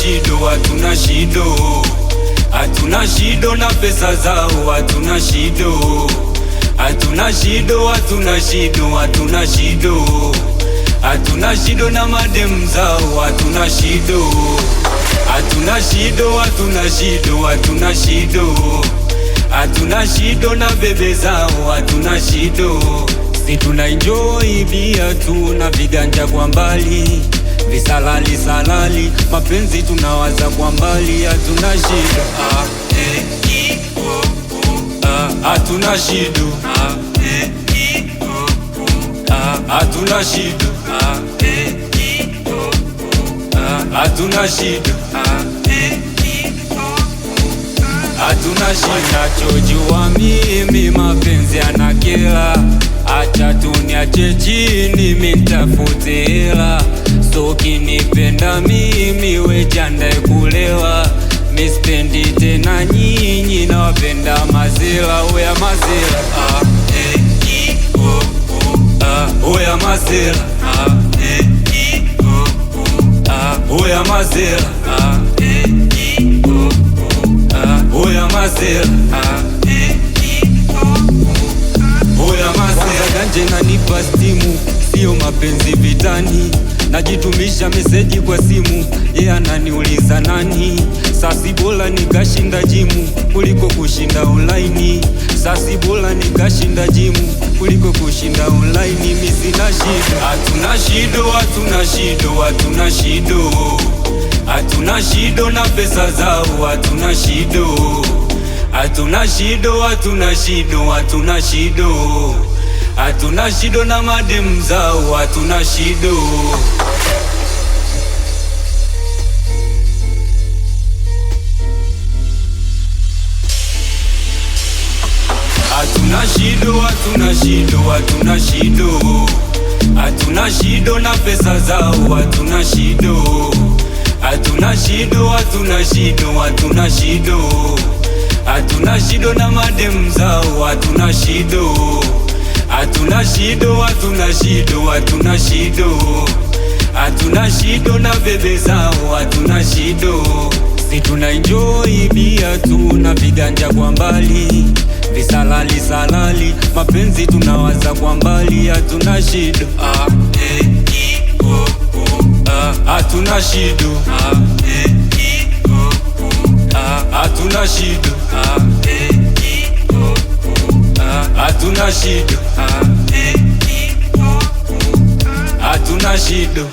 shido, hatuna shido. Hatuna shido na pesa zao, hatuna shido. Hatuna shido, hatuna shido, hatuna shido. Hatuna shido na madem zao, hatuna shido. Hatuna shido, hatuna shido, hatuna shido. Hatuna shido na bebe zao, hatuna shido. Si tuna enjoy bia tu na viganja kwa mbali, visalali salali, mapenzi tunawaza kwa mbali, hatuna shido. Hatuna shido. Hatuna shido. Hatuna shido. Hatuna shida. Nachojua mimi mapenzi yanakera, acha tuniache chini mitafute hela. So kinipenda mimi we jandae kulewa, mispendi tena nyinyi na wapenda mazela. Oya mazela, oya mazela, oya mazela, oya mazela, oya mazela. Ganje na nipa stimu, sio mapenzi vitani. Najitumisha meseji kwa simu, yeye ananiuliza nani. Sasi bora nikashinda jimu kuliko kushinda online. Sasi bora nikashinda jimu kuliko kushinda online. Mimi sina shido. Hatuna shido, hatuna shido, hatuna shido. Hatuna shido na pesa zao, hatuna shido. Hatuna shido, hatuna shido, hatuna shido. Hatuna shido na madem zao, hatuna shido. Hatuna shido, hatuna shido, hatuna shido. Hatuna shido na pesa zao, hatuna shido. Hatuna shido, hatuna shido, hatuna shido. Hatuna shido na madem zao, hatuna shido. Hatuna shido, hatuna shido, hatuna shido. Hatuna shido na bebe zao, hatuna shido. Si tuna enjoy bia tu na viganja kwa mbali, visalali salali, mapenzi tunawaza kwa mbali, hatuna shido. Hatuna shido. Hatuna shido. Hatuna shido. Hatuna shido.